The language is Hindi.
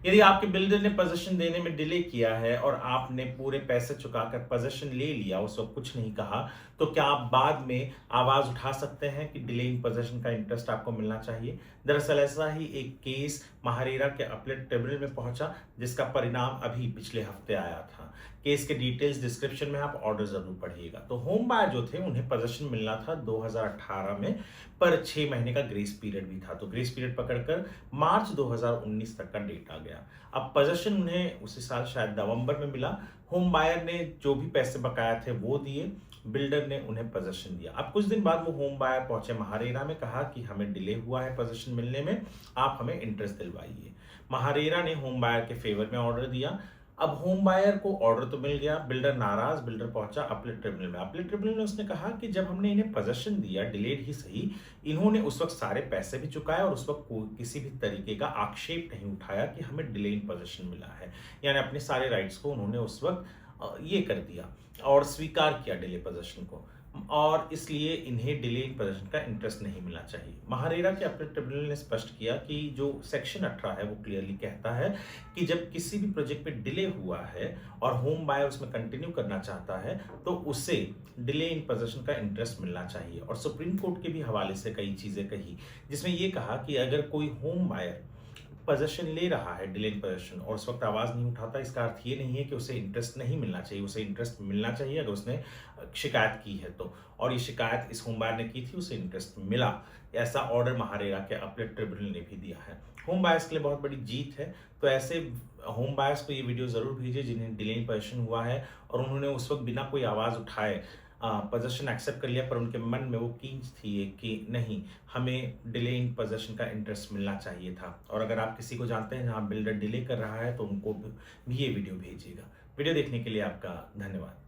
यदि आपके बिल्डर ने पोज़ीशन देने में डिले किया है और आपने पूरे पैसे चुकाकर पोज़ीशन ले लिया, उस वक़्त कुछ नहीं कहा, तो क्या आप बाद में आवाज़ उठा सकते हैं कि डिले इन पोज़ीशन का इंटरेस्ट आपको मिलना चाहिए? दरअसल ऐसा ही एक केस महारेरा के अपीलेट ट्रिब्यूनल में पहुंचा, जिसका परिणाम अभी पिछले हफ्ते आया था। केस के डिटेल्स डिस्क्रिप्शन में आप ऑर्डर ज़रूर पढ़िएगा। तो होम बायर जो थे, उन्हें पोज़ीशन मिलना था 2018 में, पर 6 महीने का ग्रेस पीरियड भी था। तो ग्रेस पीरियड पकड़कर मार्च 2019 तक का डेट आ गया। अब पोज़ीशन उन्हें उसी साल शायद नवंबर में मिला। होम बायर ने जो भी पैसे बकाया थे वो दिए, बिल्डर ने उन्हें पोज़ीशन दिया। अब कुछ दिन बाद वो होम बायर पहुंचे महारेरा में, कहा कि हमें डिले हुआ है पोज़ीशन मिलने में, आप हमें इंटरेस्ट दिलवाइए। महारेरा ने होम बायर के फेवर में ऑर्डर दिया। अब होम बायर को ऑर्डर तो मिल गया, बिल्डर नाराज, बिल्डर पहुंचा अपीलेट ट्रिब्यूनल में। अपीलेट ट्रिब्यूनल ने उसने कहा कि जब हमने इन्हें पोज़ीशन दिया, डिलेड ही सही, इन्होंने उस वक्त सारे पैसे भी चुकाए और उस वक्त किसी भी तरीके का आक्षेप नहीं उठाया कि हमें डिले इन पोज़ीशन मिला है। यानी अपने सारे राइट्स को उन्होंने उस वक्त ये कर दिया और स्वीकार किया डिले पोज़ीशन को, और इसलिए इन्हें डिले इन पोज़ीशन का इंटरेस्ट नहीं मिलना चाहिए। महारेरा के अपीलेट ट्रिब्यूनल ने स्पष्ट किया कि जो सेक्शन 18 है वो क्लियरली कहता है कि जब किसी भी प्रोजेक्ट पे डिले हुआ है और होम बायर उसमें कंटिन्यू करना चाहता है, तो उसे डिले इन पोज़ीशन का इंटरेस्ट मिलना चाहिए। और सुप्रीम कोर्ट के भी हवाले से कई चीज़ें कही, जिसमें ये कहा कि अगर कोई होम बायर पोज़ीशन ले रहा है, डिले इन पोज़ीशन, और उस वक़्त आवाज़ नहीं उठाता, इसका अर्थ ये नहीं है कि उसे इंटरेस्ट नहीं मिलना चाहिए। उसे इंटरेस्ट मिलना चाहिए अगर उसने शिकायत की है तो। और ये शिकायत इस होम बायर ने की थी, उसे इंटरेस्ट मिला। ऐसा ऑर्डर महारेरा के अपीलेट ट्रिब्यूनल ने भी दिया है। होम बायर्स के लिए बहुत बड़ी जीत है। तो ऐसे होम बायर्स को ये वीडियो ज़रूर भेजिए जिन्हें डिले इन पोज़ीशन हुआ है और उन्होंने उस वक़्त बिना कोई आवाज़ उठाए पोज़ीशन एक्सेप्ट कर लिया, पर उनके मन में वो खींच थी कि नहीं, हमें डिले इन पोज़ीशन का इंटरेस्ट मिलना चाहिए था। और अगर आप किसी को जानते हैं जहाँ बिल्डर डिले कर रहा है, तो उनको भी ये वीडियो भेजिएगा। वीडियो देखने के लिए आपका धन्यवाद।